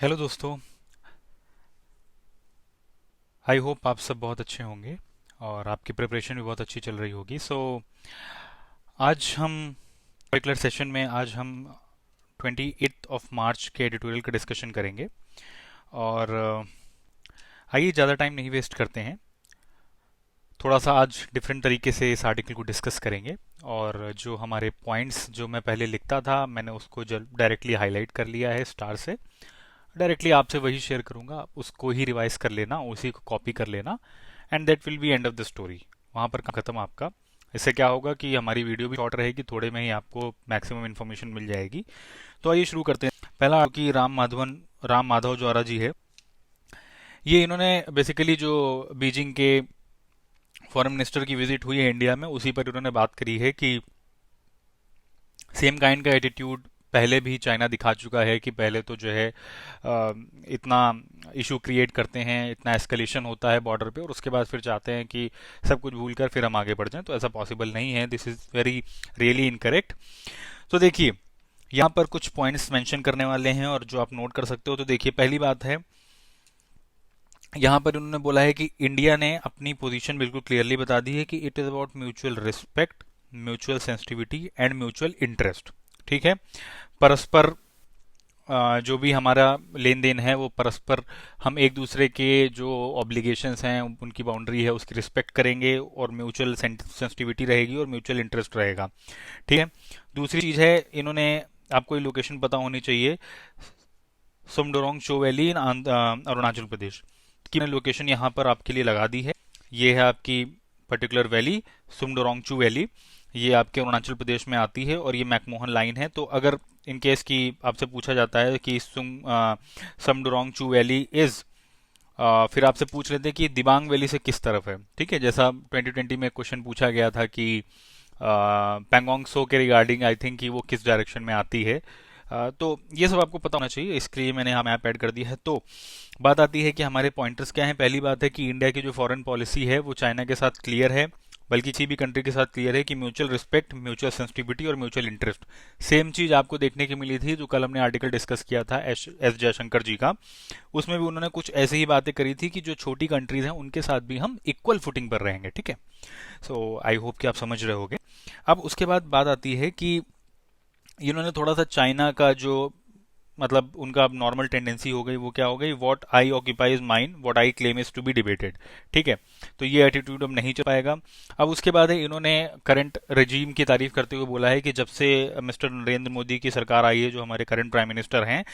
Hello दोस्तों। I hope आप सब बहुत अच्छे होंगे और आपकी प्रिपरेशन भी बहुत अच्छी चल रही होगी। आज हम पर्टिकुलर सेशन में आज हम 28 ऑफ मार्च के एडिटोरियल का डिस्कशन करेंगे। और आइए ज़्यादा टाइम नहीं वेस्ट करते हैं, थोड़ा सा आज डिफरेंट तरीके से इस आर्टिकल को डिस्कस करेंगे। और जो हमारे पॉइंट्स जो मैं पहले लिखता था मैंने उसको डायरेक्टली हाईलाइट कर लिया है स्टार से। डायरेक्टली आपसे वही शेयर करूंगा, आप उसको ही रिवाइज कर लेना, उसी को कॉपी कर लेना, and that will be end of the story. वहां पर खत्म आपका। इससे क्या होगा कि हमारी वीडियो भी शॉर्ट रहेगी, थोड़े में ही आपको मैक्सिमम इन्फॉर्मेशन मिल जाएगी। तो आइए शुरू करते हैं। पहला कि राम माधव ज्वारा जी है। ये इन्होंने बेसिकली जो बीजिंग के फॉरेन मिनिस्टर की विजिट हुई है इंडिया में, उसी पर इन्होंने बात करी है कि सेम काइंड का एटीट्यूड पहले भी चाइना दिखा चुका है कि पहले तो जो है इतना इशू क्रिएट करते हैं, इतना एस्केलेशन होता है बॉर्डर पे, और उसके बाद फिर चाहते हैं कि सब कुछ भूलकर फिर हम आगे बढ़ जाएं। तो ऐसा पॉसिबल नहीं है, this is very really incorrect. तो देखिए, यहाँ पर कुछ पॉइंट्स मेंशन करने वाले हैं और जो आप नोट कर सकते हो। तो देखिए, पहली बात है, यहाँ पर उन्होंने बोला है कि इंडिया ने अपनी पोजीशन बिल्कुल क्लियरली बता दी है कि it is about mutual respect, mutual sensitivity and mutual interest. ठीक है, परस्पर जो भी हमारा लेन देन है वो परस्पर हम एक दूसरे के जो ऑब्लिगेशंस हैं उनकी बाउंड्री है उसकी रिस्पेक्ट करेंगे, और म्यूचुअल सेंसिटिविटी रहेगी और म्यूचुअल इंटरेस्ट रहेगा। ठीक है, दूसरी चीज है, इन्होंने, आपको ये लोकेशन पता होनी चाहिए, सुमडोरोंग चो वैली इन अरुणाचल प्रदेश की लोकेशन यहाँ पर आपके लिए लगा दी है। ये है आपकी पर्टिकुलर वैली, सुमडोरोंगचू वैली। ये आपके अरुणाचल प्रदेश में आती है और ये मैकमोहन लाइन है। तो अगर इन केस की आपसे पूछा जाता है कि समडोरोंगचू वैली इज, फिर आपसे पूछ लेते हैं कि दिबांग वैली से किस तरफ है। ठीक है, जैसा 2020 में क्वेश्चन पूछा गया था कि पैंगोंग सो के रिगार्डिंग आई थिंक कि वो किस डायरेक्शन में आती है। तो ये सब आपको पता होना चाहिए, इसके लिए मैंने यहाँ मैप ऐड कर दिया है। तो बात आती है कि हमारे पॉइंटर्स क्या हैं। पहली बात है कि इंडिया की जो फॉरेन पॉलिसी है वो चाइना के साथ क्लियर है, बल्कि किसी भी कंट्री के साथ क्लियर है कि म्यूचुअल रिस्पेक्ट, म्यूचुअल सेंसिटिविटी और म्यूचुअल इंटरेस्ट। सेम चीज आपको देखने की मिली थी जो कल हमने आर्टिकल डिस्कस किया था एस जयशंकर जी का। उसमें भी उन्होंने कुछ ऐसी ही बातें करी थी कि जो छोटी कंट्रीज हैं उनके साथ भी हम इक्वल फुटिंग पर रहेंगे। ठीक है, सो आई होप कि आप समझ रहे होगे। अब उसके बाद बात आती है कि इन्होंने थोड़ा सा चाइना का जो, मतलब उनका अब नॉर्मल टेंडेंसी हो गई, वो क्या हो गई, what I occupy is mine, what I claim is to be debated. ठीक है, तो ये एटीट्यूड अब नहीं चल पाएगा। अब उसके बाद है, इन्होंने करंट रजीम की तारीफ करते हुए बोला है कि जब से मिस्टर नरेंद्र मोदी की सरकार आई है, जो हमारे करंट प्राइम मिनिस्टर हैं,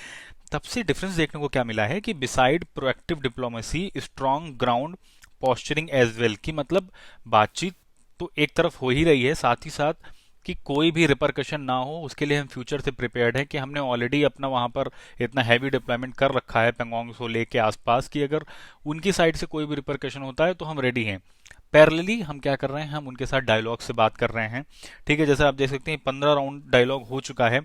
तब से डिफरेंस देखने को क्या मिला है कि beside proactive diplomacy, strong ground posturing as well, की मतलब बातचीत तो एक तरफ हो ही रही है, साथ ही साथ कि कोई भी रिपरकशन ना हो उसके लिए हम फ्यूचर से प्रिपेयर्ड हैं, कि हमने ऑलरेडी अपना वहां पर इतना हैवी डिप्लॉयमेंट कर रखा है पेंगोंग सो लेक के आसपास, कि अगर उनकी साइड से कोई भी रिपरकशन होता है तो हम रेडी हैं। पैरेलली हम क्या कर रहे हैं, हम उनके साथ डायलॉग से बात कर रहे हैं। ठीक है, जैसे आप देख सकते हैं 15 राउंड डायलॉग हो चुका है,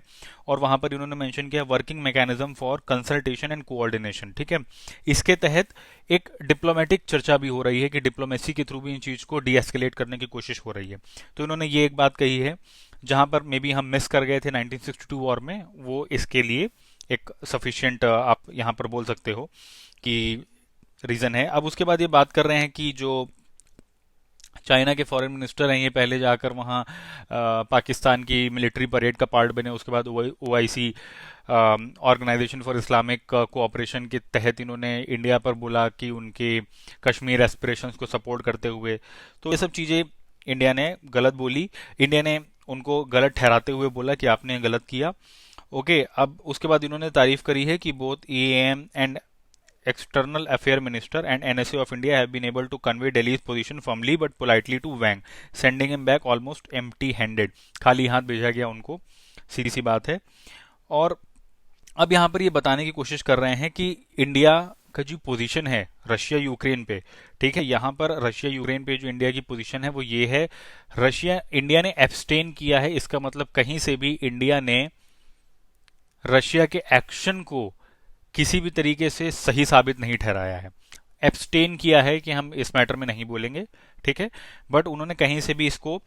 और वहां पर इन्होंने मेंशन किया working mechanism for consultation and coordination. ठीक है, इसके तहत एक डिप्लोमेटिक चर्चा भी हो रही है कि डिप्लोमेसी के थ्रू भी इन चीज को डीएस्केलेट करने की कोशिश हो रही है। तो इन्होंने ये एक बात कही है, जहां पर मे बी हम मिस कर गए थे 1962 वॉर में, वो इसके लिए एक सफिशियंट आप यहां पर बोल सकते हो कि रीजन है। अब उसके बाद ये बात कर रहे हैं कि जो चाइना के फॉरेन मिनिस्टर हैं, ये पहले जाकर वहाँ पाकिस्तान की मिलिट्री परेड का पार्ट बने, उसके बाद OIC organisation for Islamic cooperation के तहत इन्होंने इंडिया पर बोला कि उनके कश्मीर एस्पिरेशंस को सपोर्ट करते हुए। तो ये सब चीज़ें इंडिया ने गलत बोली, इंडिया ने उनको गलत ठहराते हुए बोला कि आपने गलत किया। ओके, अब उसके बाद इन्होंने तारीफ करी है कि both EAM and External Affair Minister and NSA of India have been able to convey Delhi's position firmly but politely to Wang, sending him back almost empty-handed. खाली हाथ भेजा गया उनको, सीधी सी बात है। और अब यहाँ पर ये बताने की कोशिश कर रहे हैं कि इंडिया का जो पोजीशन है रशिया यूक्रेन पे, ठीक है, यहाँ पर रशिया यूक्रेन पे जो इंडिया की पोजीशन है वो ये है, इंडिया ने एब्सटेन किया है। इसका मतलब कहीं से भी इंडिया ने रशिया के एक्शन को किसी भी तरीके से सही साबित नहीं ठहराया है। एब्सटेन किया है कि हम इस मैटर में नहीं बोलेंगे, ठीक है, बट उन्होंने कहीं से भी इसको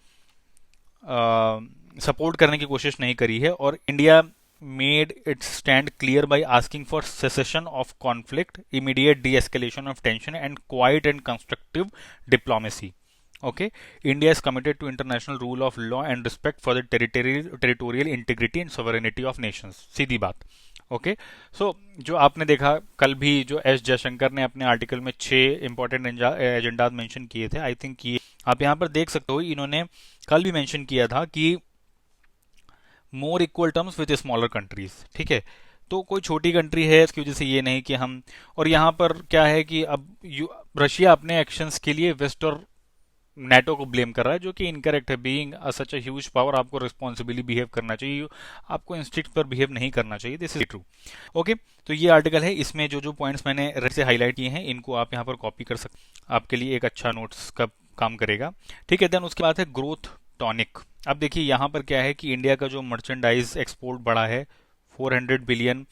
सपोर्ट करने की कोशिश नहीं करी है। और India made its stand clear by asking for cessation of conflict, immediate de-escalation of tension, and quiet and constructive diplomacy. Okay, India is committed to international rule of law and respect for the territorial integrity and sovereignty of nations. सीधी बात. Okay, सो जो आपने देखा कल भी जो S Jaishankar ने अपने article में 6 इंपॉर्टेंट एजेंडाज मेंशन किए थे. आई थिंक ये आप यहाँ पर देख सकते हो, इन्होंने कल भी मेंशन किया था कि मोर equal terms with smaller countries. ठीक है, तो कोई छोटी कंट्री है इसकी वजह से ये नहीं कि हम, और यहाँ पर क्या है कि अब रशिया अपने एक्शंस के लिए वेस्ट और नेटो को ब्लेम कर रहा है, जो कि इनकरेक्ट है. Being such a huge power आपको रिस्पॉन्सिबली बिहेव करना चाहिए, आपको इंस्टिक्ट पर बिहेव नहीं करना चाहिए. This is true. ओके, तो ये आर्टिकल है, इसमें जो जो पॉइंट्स मैंने रेड से हाईलाइट किए हैं इनको आप यहाँ पर कॉपी कर सकते, आपके लिए एक अच्छा नोट्स का काम करेगा. ठीक है, देन उसके बाद है ग्रोथ टॉनिक. अब देखिए यहाँ पर क्या है कि इंडिया का जो मर्चेंडाइज एक्सपोर्ट बढ़ा है 400 बिलियन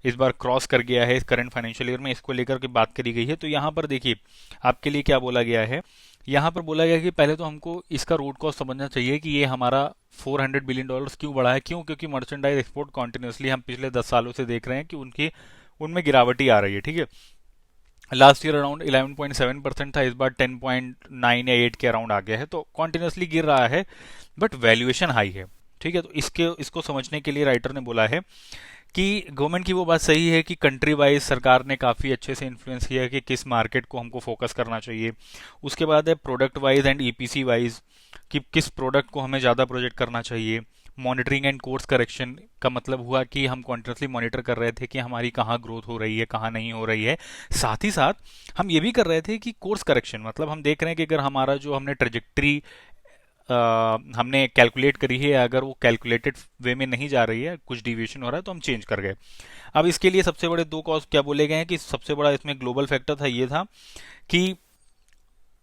इस बार क्रॉस कर गया है इस करंट फाइनेंशियल ईयर में, इसको लेकर के बात करी गई है. तो यहाँ पर देखिए आपके लिए क्या बोला गया है. यहाँ पर बोला गया कि पहले तो हमको इसका रूट कॉज समझना चाहिए कि ये हमारा 400 बिलियन डॉलर्स क्यों बढ़ा है. क्यों? क्योंकि मर्चेंडाइज एक्सपोर्ट कॉन्टिन्यूसली हम पिछले 10 सालों से देख रहे हैं कि उनमें गिरावट ही आ रही है. ठीक है, लास्ट ईयर अराउंड 11.7% था, इस बार 10.9 या 8 के अराउंड आ गया है. तो कॉन्टिन्यूसली गिर रहा है बट वैल्यूएशन हाई है. ठीक है, तो इसको समझने के लिए राइटर ने बोला है कि गवर्नमेंट की वो बात सही है कि कंट्री वाइज सरकार ने काफ़ी अच्छे से इन्फ्लुएंस किया है कि किस मार्केट को हमको फोकस करना चाहिए. उसके बाद है product wise and EPC wise कि किस प्रोडक्ट को हमें ज़्यादा प्रोजेक्ट करना चाहिए. मॉनिटरिंग एंड कोर्स करेक्शन का मतलब हुआ कि हम कॉन्टिन्यूसली मॉनिटर कर रहे थे कि हमारी कहाँ ग्रोथ हो रही है, कहाँ नहीं हो रही है. साथ ही साथ हम ये भी कर रहे थे कि कोर्स करेक्शन मतलब हम देख रहे हैं कि अगर हमारा जो हमने ट्रेजेक्ट्री हमने कैलकुलेट करी है, अगर वो कैलकुलेटेड वे में नहीं जा रही है, कुछ डिविएशन हो रहा है, तो हम चेंज कर गए. अब इसके लिए सबसे बड़े 2 कॉज क्या बोले गए हैं कि सबसे बड़ा इसमें ग्लोबल फैक्टर था, ये था कि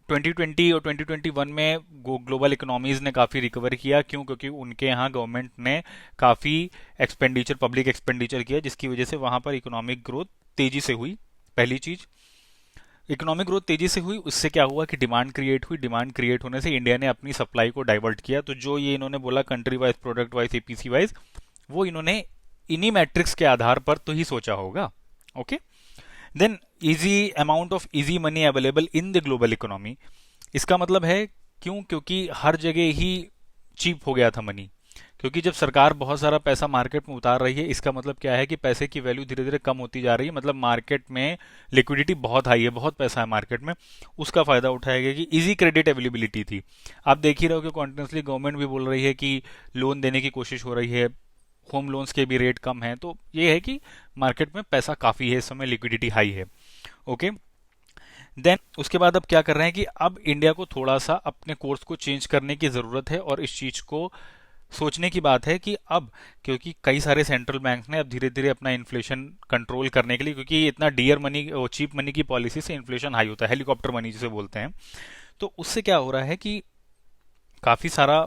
2020 और 2021 में ग्लोबल इकोनॉमीज ने काफ़ी रिकवर किया. क्यों? क्योंकि उनके यहाँ गवर्नमेंट ने काफ़ी एक्सपेंडिचर, पब्लिक एक्सपेंडिचर किया, जिसकी वजह से वहाँ पर इकोनॉमिक ग्रोथ तेजी से हुई. पहली चीज़, इकोनॉमिक ग्रोथ तेजी से हुई, उससे क्या हुआ कि डिमांड क्रिएट हुई. डिमांड क्रिएट होने से इंडिया ने अपनी सप्लाई को डाइवर्ट किया. तो जो ये इन्होंने बोला country wise, product wise, APC wise, वो इन्होंने इन्हीं मैट्रिक्स के आधार पर तो ही सोचा होगा. Okay, then easy amount of easy money available in the global economy. इसका मतलब है क्यों? क्योंकि हर जगह ही चीप हो गया था मनी. क्योंकि जब सरकार बहुत सारा पैसा मार्केट में उतार रही है, इसका मतलब क्या है कि पैसे की वैल्यू धीरे धीरे कम होती जा रही है. मतलब मार्केट में लिक्विडिटी बहुत हाई है, बहुत पैसा है मार्केट में, उसका फायदा उठाया गया कि इजी क्रेडिट अवेलेबिलिटी थी. आप देख ही रहे हो कि कॉन्टिन्यूसली गवर्नमेंट भी बोल रही है कि लोन देने की कोशिश हो रही है, होम लोन्स के भी रेट कम है. तो ये है कि मार्केट में पैसा काफ़ी है, इस समय लिक्विडिटी हाई है. ओके, देन उसके बाद अब क्या कर रहे हैं कि अब इंडिया को थोड़ा सा अपने कोर्स को चेंज करने की ज़रूरत है. और इस चीज़ को सोचने की बात है कि अब, क्योंकि कई सारे सेंट्रल बैंक ने अब धीरे धीरे अपना इन्फ्लेशन कंट्रोल करने के लिए, क्योंकि इतना डियर मनी, चीप मनी की पॉलिसी से इन्फ्लेशन हाई होता है, हेलीकॉप्टर मनी जिसे बोलते हैं. तो उससे क्या हो रहा है कि काफ़ी सारा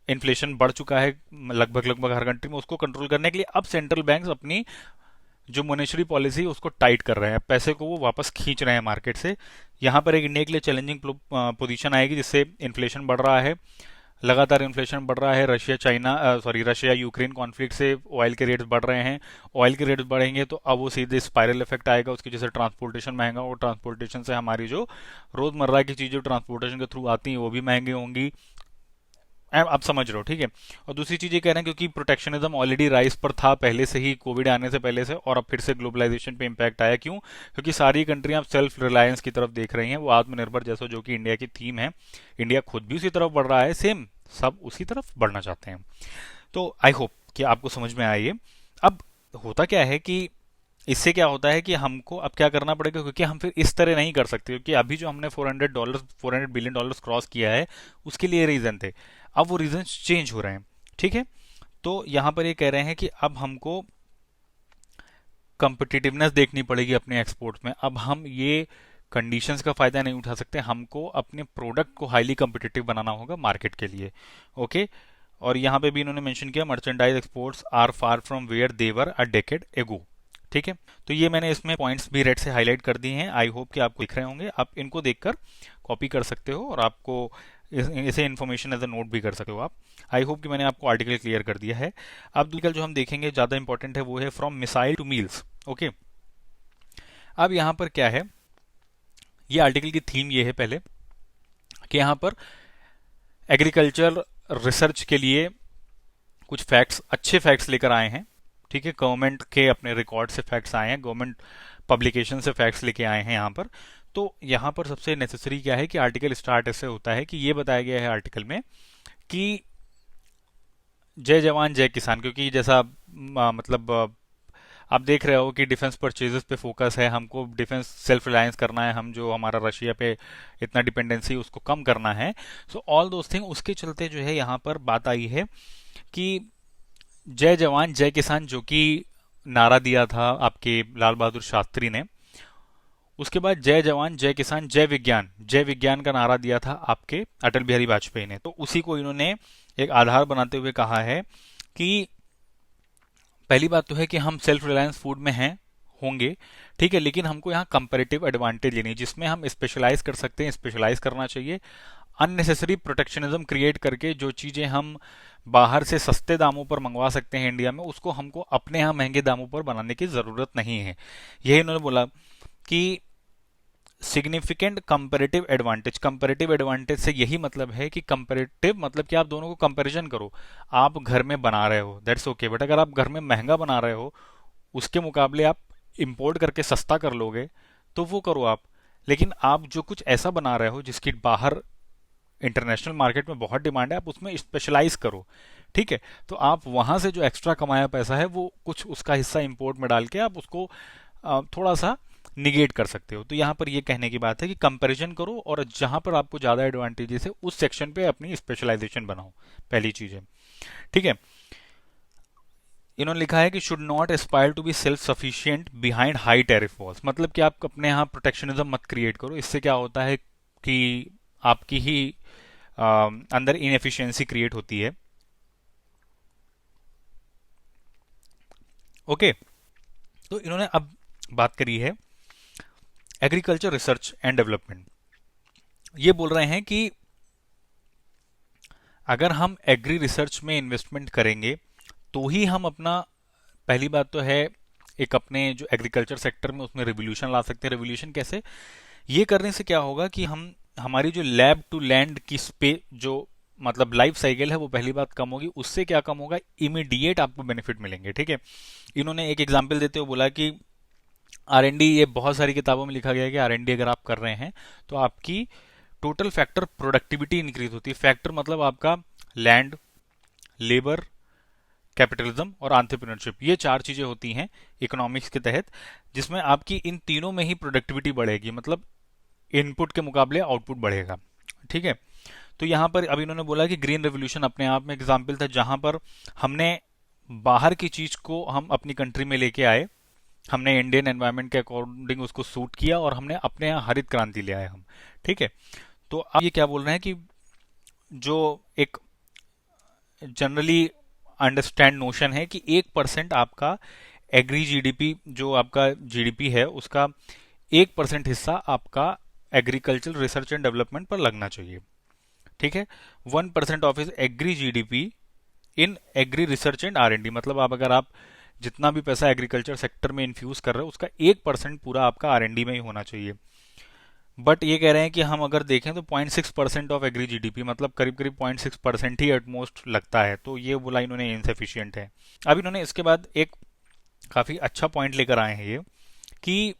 इन्फ्लेशन बढ़ चुका है लगभग हर कंट्री में. उसको कंट्रोल करने के लिए अब सेंट्रल बैंक अपनी जो मॉनेटरी पॉलिसी है उसको टाइट कर रहे हैं, पैसे को वो वापस खींच रहे हैं मार्केट से. यहाँ पर एक इंडिया के लिए चैलेंजिंग पोजीशन आएगी, जिससे इन्फ्लेशन बढ़ रहा है, लगातार इन्फ्लेशन बढ़ रहा है. रशिया यूक्रेन कॉन्फ्लिक्ट से ऑयल के रेट्स बढ़ रहे हैं. ऑयल के रेट्स बढ़ेंगे तो अब वो सीधे स्पाइरल इफेक्ट आएगा, उसकी वजह से ट्रांसपोर्टेशन महंगा, और ट्रांसपोर्टेशन से हमारी जो रोजमर्रा की चीज़ें ट्रांसपोर्टेशन के थ्रू आती हैं वो भी महंगी होंगी. आप समझ रहे हो, ठीक है. और दूसरी चीज ये कह रहे हैं क्योंकि प्रोटेक्शनिज्म ऑलरेडी राइज पर था पहले से ही, कोविड आने से पहले से, और अब फिर से ग्लोबलाइजेशन पे इम्पैक्ट आया. क्यों? क्योंकि सारी कंट्रियां अब सेल्फ रिलायंस की तरफ देख रही हैं, वो आत्मनिर्भर जैसा जो कि इंडिया की थीम है. इंडिया खुद भी उसी तरफ बढ़ रहा है, सेम सब उसी तरफ बढ़ना चाहते हैं. तो आई होप कि आपको समझ में आया ये. अब होता क्या है कि इससे क्या होता है कि हमको अब क्या करना पड़ेगा, क्योंकि हम फिर इस तरह नहीं कर सकते, क्योंकि अभी जो हमने $400 बिलियन क्रॉस किया है उसके लिए रीजन थे, अब वो रीजन चेंज हो रहे हैं. ठीक है, तो यहां पर ये कह रहे हैं कि अब हमको कंपिटिटिवनेस देखनी पड़ेगी अपने एक्सपोर्ट में. अब हम ये कंडीशंस का फायदा नहीं उठा सकते, हमको अपने प्रोडक्ट को हाईली कंपिटिटिव बनाना होगा मार्केट के लिए. ओके, और यहां पे भी इन्होंने मेंशन किया merchandise exports are far from where they were a decade ago. ठीक है, तो ये मैंने इसमें पॉइंट्स भी रेड से हाईलाइट कर दिए हैं. आई होप कि आपको दिख रहे होंगे, आप इनको देखकर कॉपी कर सकते हो और आपको इसे इन्फॉर्मेशन एज अ नोट भी कर सकते हो आप। आई होप कि मैंने आपको आर्टिकल क्लियर कर दिया है। अब आर्टिकल जो हम देखेंगे ज़्यादा इंपॉर्टेंट है वो है from missile two meals. Okay, अब यहाँ पर क्या है, ये आर्टिकल की थीम ये है पहले कि यहाँ पर एग्रीकल्चर रिसर्च के लिए कुछ फैक्ट्स, अच्छे फैक्ट्स लेकर आए हैं। ठीक है, गवर्नमेंट के अपने रिकॉर्ड से फैक्ट्स आए हैं, गवर्नमेंट पब्लिकेशन से फैक्ट्स लेके आए हैं यहाँ पर। तो यहाँ पर सबसे नेसेसरी क्या है कि आर्टिकल स्टार्ट ऐसे होता है कि ये बताया गया है आर्टिकल में कि जय जवान जय किसान, क्योंकि जैसा मतलब आप देख रहे हो कि डिफेंस परचेजेस पे फोकस है, हमको डिफेंस सेल्फ रिलायंस करना है, हम जो हमारा रशिया पे इतना डिपेंडेंसी उसको कम करना है। सो ऑल दोस थिंग, उसके चलते जो है यहाँ पर बात आई है कि जय जवान जय किसान जो कि नारा दिया था आपके लाल बहादुर शास्त्री ने, उसके बाद जय जवान जय किसान जय विज्ञान, जय विज्ञान का नारा दिया था आपके अटल बिहारी वाजपेयी ने। तो उसी को इन्होंने एक आधार बनाते हुए कहा है कि पहली बात तो है कि हम सेल्फ रिलायंस फूड में हैं, होंगे, ठीक है, लेकिन हमको यहाँ कंपैरेटिव एडवांटेज लेनी है जिसमें हम स्पेशलाइज कर सकते हैं, स्पेशलाइज करना चाहिए। अननेसेसरी प्रोटेक्शनिज्म क्रिएट करके जो चीजें हम बाहर से सस्ते दामों पर मंगवा सकते हैं इंडिया में, उसको हमको अपने यहाँ महंगे दामों पर बनाने की जरूरत नहीं है। यही उन्होंने बोला कि significant comparative advantage, comparative advantage से यही मतलब है कि कंपैरेटिव मतलब कि आप दोनों को कंपैरिजन करो। आप घर में बना रहे हो दैट्स ओके, बट अगर आप घर में महंगा बना रहे हो उसके मुकाबले आप इंपोर्ट करके सस्ता कर लोगे तो वो करो आप। लेकिन आप जो कुछ ऐसा बना रहे हो जिसकी बाहर इंटरनेशनल मार्केट में बहुत डिमांड है, आप उसमें स्पेशलाइज करो। ठीक है, तो आप वहां से जो एक्स्ट्रा कमाया पैसा है वो कुछ उसका हिस्सा इंपोर्ट में डाल के आप उसको थोड़ा सा निगेट कर सकते हो। तो यहाँ पर ये कहने की बात है कि कंपैरिजन करो और जहां पर आपको ज्यादा एडवांटेजेस है उस सेक्शन पे अपनी स्पेशलाइजेशन बनाओ, पहली चीज है। ठीक है, इन्होंने लिखा है कि should not aspire to be self sufficient behind high tariff walls, मतलब कि आप अपने यहाँ प्रोटेक्शनिज्म मत क्रिएट करो। इससे क्या होता है कि आपकी ही अंदर इनएफिशिएंसी क्रिएट होती है। ओके, तो इन्होंने अब बात करी है एग्रीकल्चर रिसर्च एंड डेवलपमेंट। ये बोल रहे हैं कि अगर हम एग्री रिसर्च में इन्वेस्टमेंट करेंगे तो ही हम अपना, पहली बात तो है एक अपने जो एग्रीकल्चर सेक्टर में उसमें रिवोल्यूशन ला सकते हैं। रिवोल्यूशन कैसे? ये करने से क्या होगा कि हम हमारी जो लैब टू लैंड की स्पे जो मतलब लाइफ साइकिल है वो पहली बात कम होगी। उससे क्या कम होगा, इमीडिएट आपको बेनिफिट मिलेंगे। ठीक है, इन्होंने एक एग्जाम्पल देते हुए बोला कि आर&डी, ये बहुत सारी किताबों में लिखा गया है कि आर&डी अगर आप कर रहे हैं तो आपकी टोटल फैक्टर प्रोडक्टिविटी इंक्रीज होती है। फैक्टर मतलब आपका लैंड, लेबर, कैपिटलिज्म और एंटरप्रेन्योरशिप, ये चार चीजें होती हैं इकोनॉमिक्स के तहत, जिसमें आपकी इन तीनों में ही प्रोडक्टिविटी बढ़ेगी, मतलब इनपुट के मुकाबले आउटपुट बढ़ेगा। ठीक है, तो यहां पर अब इन्होंने बोला कि ग्रीन रेवोल्यूशन अपने आप में एग्जाम्पल था जहां पर हमने बाहर की चीज को हम अपनी कंट्री में लेके आए, हमने इंडियन एनवायरनमेंट के अकॉर्डिंग उसको सूट किया और हमने अपने यहाँ हरित क्रांति ले आए हम। ठीक है, तो अब ये क्या बोल रहे हैं कि जो एक जनरली अंडरस्टैंड नोशन है कि 1% आपका एग्री जीडीपी, जो आपका जीडीपी है उसका 1% हिस्सा आपका एग्रीकल्चर रिसर्च एंड डेवलपमेंट पर लगना चाहिए। ठीक है, 1% of is agri GDP in agri research and R and D, मतलब आप अगर आप जितना भी पैसा एग्रीकल्चर सेक्टर में इन्फ्यूज कर रहे हो उसका 1% पूरा आपका आर&डी में ही होना चाहिए। बट ये कह रहे हैं कि हम अगर देखें तो 0.6% ऑफ एग्री जीडीपी, मतलब करीब करीब 0.6% ही एटमोस्ट लगता है। तो ये बोला इन्होंने इनसफिशियंट है। अब इन्होंने इसके बाद एक काफी अच्छा पॉइंट लेकर आए हैं ये कि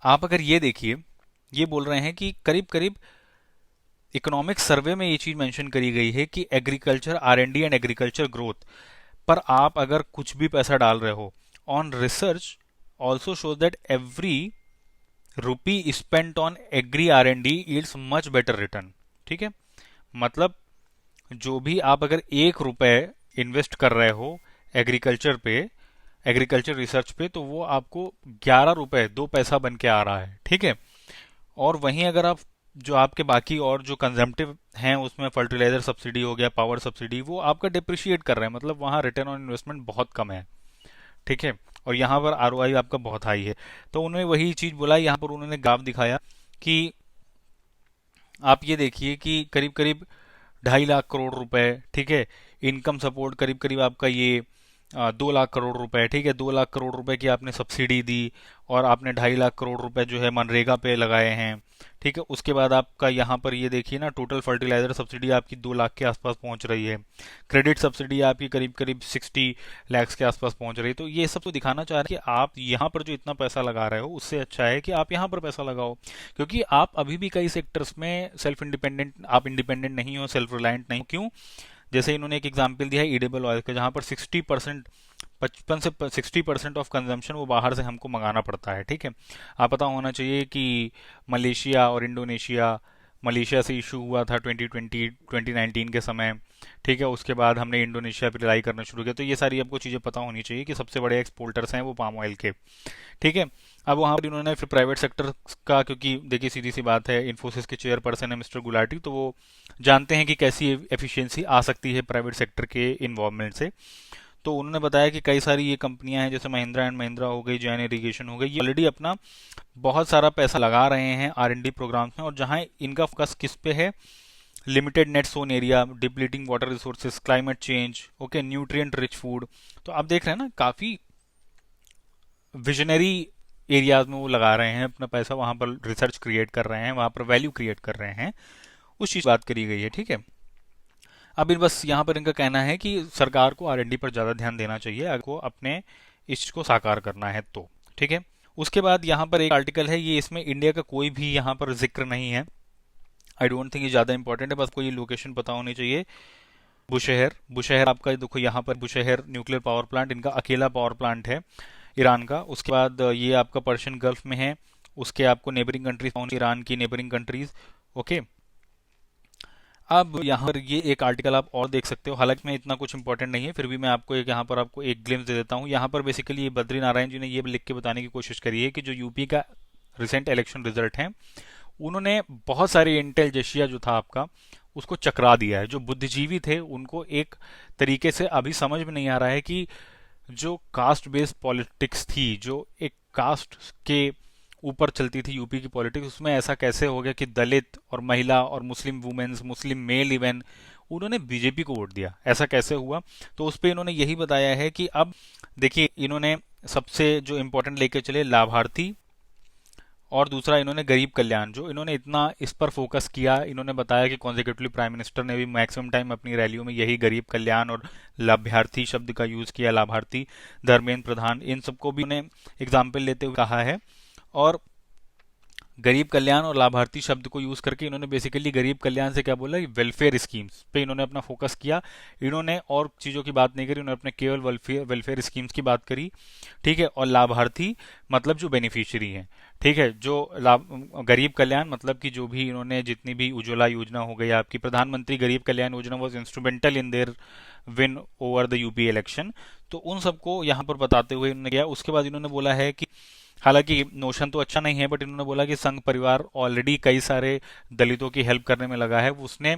आप अगर ये देखिए, ये बोल रहे हैं कि करीब करीब इकोनॉमिक सर्वे में ये चीज मेंशन करी गई है कि agriculture R and D and agriculture growth पर आप अगर कुछ भी पैसा डाल रहे हो on research also show that every rupee spent on agri R and D it's much better return. ठीक है, मतलब जो भी आप अगर 1 रुपए इन्वेस्ट कर रहे हो एग्रीकल्चर पे, एग्रीकल्चर रिसर्च पे, तो वो आपको 11 रुपए 2 पैसा बन के आ रहा है। ठीक है, और वहीं अगर आप जो आपके बाकी और जो कंजम्पटिव हैं उसमें फर्टिलाइजर सब्सिडी हो गया, पावर सब्सिडी, वो आपका डिप्रिशिएट कर रहे हैं, मतलब वहां रिटर्न ऑन इन्वेस्टमेंट बहुत कम है। ठीक है, और यहाँ पर आरओआई आपका बहुत हाई है। तो उन्होंने वही चीज बोला, यहाँ पर उन्होंने ग्राफ दिखाया कि आप ये देखिए कि करीब करीब 2.5 लाख करोड़ रुपए, ठीक है। इनकम सपोर्ट करीब करीब आपका ये 2 लाख करोड़ रुपए, ठीक है। 2 लाख करोड़ रुपए की आपने सब्सिडी दी, और आपने 2.5 लाख करोड़ रुपए जो है मनरेगा पे लगाए हैं, ठीक है। उसके बाद आपका यहाँ पर ये देखिए ना, टोटल फर्टिलाइजर सब्सिडी आपकी 2 लाख के आसपास पहुंच रही है। क्रेडिट सब्सिडी आपकी करीब करीब 60 लैक्स के आसपास पहुंच रही है। तो ये सब तो दिखाना चाह रहे हैं कि आप यहाँ पर जो इतना पैसा लगा रहे हो, उससे अच्छा है कि आप यहाँ पर पैसा लगाओ, क्योंकि आप अभी भी कई सेक्टर्स में सेल्फ इंडिपेंडेंट, आप इंडिपेंडेंट नहीं हो, सेल्फ रिलायंट नहीं। क्यों? जैसे इन्होंने एक एग्जाम्पल दिया है ईडेबल ऑयल का, जहां पर 60%, 55 से 60% ऑफ कंजम्पशन वो बाहर से हमको मंगाना पड़ता है, ठीक है। आप पता होना चाहिए कि मलेशिया और इंडोनेशिया, मलेशिया से इशू हुआ था 2020 2019 के समय, ठीक है। उसके बाद हमने इंडोनेशिया पर रिलाई करना शुरू किया। तो ये सारी आपको चीज़ें पता होनी चाहिए कि सबसे बड़े एक्सपोर्टर्स हैं वो पाम ऑयल के, ठीक है। अब वहाँ पर इन्होंने फिर प्राइवेट सेक्टर का, क्योंकि देखिए सीधी सी बात है, इन्फोसिस के चेयरपर्सन है मिस्टर गुलाटी, तो वो जानते हैं कि कैसी एफिशिएंसी आ सकती है प्राइवेट सेक्टर के इन्वॉल्वमेंट से। तो उन्होंने बताया कि कई सारी ये कंपनियां हैं, जैसे महिंद्रा एंड महिंद्रा हो गई, जैन इरिगेशन हो गई, ये ऑलरेडी अपना बहुत सारा पैसा लगा रहे हैं R&D प्रोग्राम्स में, और जहां इनका फोकस किस पे है, limited net sown area, depleting water resources, climate change, okay, nutrient rich food. तो आप देख रहे हैं ना, काफी विजनरी एरियाज में वो लगा रहे हैं अपना पैसा, वहां पर रिसर्च क्रिएट कर रहे हैं, वहां पर वैल्यू क्रिएट कर रहे हैं, उस चीज की बात करी गई है, ठीक है। अब इन बस यहाँ पर इनका कहना है कि सरकार को R&D पर ज़्यादा ध्यान देना चाहिए अगर को अपने इस चीज को साकार करना है तो, ठीक है। उसके बाद यहाँ पर एक आर्टिकल है, ये इसमें इंडिया का कोई भी यहाँ पर जिक्र नहीं है। आई डोंट थिंक ये ज़्यादा इंपॉर्टेंट है, बस कोई लोकेशन पता होनी चाहिए। बुशहर, बुशहर आपका देखो यहाँ पर, बुशहर न्यूक्लियर पावर प्लांट, इनका अकेला पावर प्लांट है ईरान का। उसके बाद ये आपका पर्शियन गल्फ में है, उसके आपको नेबरिंग कंट्रीज, ईरान की नेबरिंग कंट्रीज, ओके। अब यहाँ पर ये एक आर्टिकल आप और देख सकते हो, हालांकि मैं इतना कुछ इंपॉर्टेंट नहीं है, फिर भी मैं आपको एक यहाँ पर आपको एक ग्लिम्स दे देता हूँ। यहाँ पर बेसिकली ये बद्री नारायण जी ने ये लिख के बताने की कोशिश करी है कि जो यूपी का रिसेंट इलेक्शन रिजल्ट है, उन्होंने बहुत सारे इंटेल जशिया जो था आपका, उसको चकरा दिया है। जो बुद्धिजीवी थे उनको एक तरीके से अभी समझ में नहीं आ रहा है कि जो कास्ट बेस्ड पॉलिटिक्स थी, जो एक कास्ट के ऊपर चलती थी यूपी की पॉलिटिक्स, उसमें ऐसा कैसे हो गया कि दलित और महिला और मुस्लिम वुमेन्स, मुस्लिम मेल इवन, उन्होंने बीजेपी को वोट दिया, ऐसा कैसे हुआ? तो उस पर इन्होंने यही बताया है कि अब देखिए, इन्होंने सबसे जो इम्पोर्टेंट लेके चले लाभार्थी, और दूसरा इन्होंने गरीब कल्याण, जो इन्होंने इतना इस पर फोकस किया। इन्होंने बताया कि कॉन्जिक्यूटिवली प्राइम मिनिस्टर ने भी मैक्सिमम टाइम अपनी रैलियों में यही गरीब कल्याण और लाभार्थी शब्द का यूज किया। लाभार्थी, धर्मेंद्र प्रधान, इन सबको भी उन्होंने एग्जाम्पल लेते हुए कहा है। और गरीब कल्याण और लाभार्थी शब्द को यूज करके इन्होंने बेसिकली गरीब कल्याण से क्या बोला, वेलफेयर स्कीम्स पे इन्होंने अपना फोकस किया। इन्होंने और चीजों की बात नहीं करी, उन्होंने अपने केवल वेलफेयर स्कीम्स की बात करी, ठीक है। और लाभार्थी मतलब जो बेनिफिशियरी हैं, ठीक है। जो गरीब कल्याण मतलब कि जो भी इन्होंने जितनी भी उज्ज्वला योजना हो गई, आपकी प्रधानमंत्री गरीब Kalyan Yojana was instrumental in their win over the UP election. तो उन सबको यहाँ पर बताते हुए इन्होंने किया। उसके बाद इन्होंने बोला है कि हालांकि नोशन तो अच्छा नहीं है, बट इन्होंने बोला कि संघ परिवार ऑलरेडी कई सारे दलितों की हेल्प करने में लगा है। उसने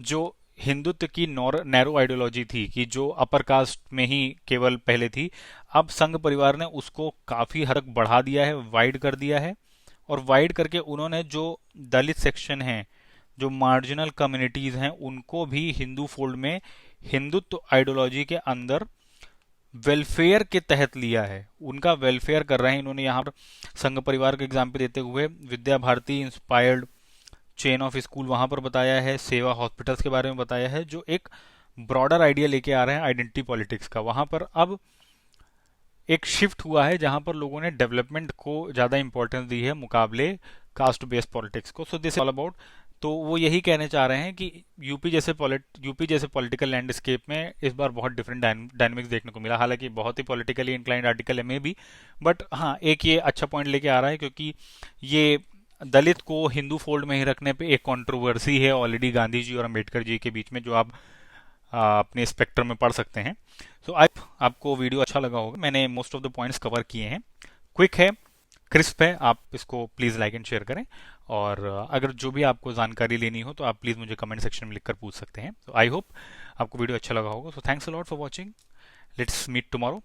जो हिंदुत्व की नैरो आइडियोलॉजी थी कि जो अपर कास्ट में ही केवल पहले थी, अब संघ परिवार ने उसको काफी हद तक बढ़ा दिया है, वाइड कर दिया है। और वाइड करके उन्होंने जो दलित सेक्शन है, जो मार्जिनल कम्युनिटीज हैं, उनको भी हिंदू फोल्ड में, हिंदुत्व आइडियोलॉजी के अंदर वेलफेयर के तहत लिया है, उनका वेलफेयर कर रहे हैं। इन्होंने यहाँ पर संघ परिवार का एग्जाम्पल देते हुए Vidya Bharati inspired chain of school वहां पर बताया है, सेवा हॉस्पिटल्स के बारे में बताया है, जो एक ब्रॉडर आइडिया लेके आ रहे हैं आइडेंटिटी पॉलिटिक्स का। वहां पर अब एक शिफ्ट हुआ है जहां पर लोगों ने डेवलपमेंट को ज्यादा इंपॉर्टेंस दी है मुकाबले कास्ट बेस्ड पॉलिटिक्स को। सो दिस ऑल अबाउट, तो वो यही कहने चाह रहे हैं कि यूपी जैसे पॉलिटिकल लैंडस्केप में इस बार बहुत डिफरेंट डायनेमिक्स देखने को मिला। हालांकि बहुत ही पॉलिटिकली इंक्लाइंड आर्टिकल है मे भी, बट हाँ, एक ये अच्छा पॉइंट लेके आ रहा है, क्योंकि ये दलित को हिंदू फोल्ड में ही रखने पे एक कंट्रोवर्सी है ऑलरेडी गांधी जी और अंबेडकर जी के बीच में, जो आप अपने स्पेक्ट्रम में पढ़ सकते हैं। सो आपको वीडियो अच्छा लगा होगा, मैंने most of the points cover किए हैं, क्विक है, क्रिस्प है। आप इसको प्लीज़ लाइक एंड शेयर करें, और अगर जो भी आपको जानकारी लेनी हो तो आप प्लीज़ मुझे कमेंट सेक्शन में लिखकर पूछ सकते हैं। तो आई होप आपको वीडियो अच्छा लगा होगा। So thanks a lot for watching, let's meet tomorrow.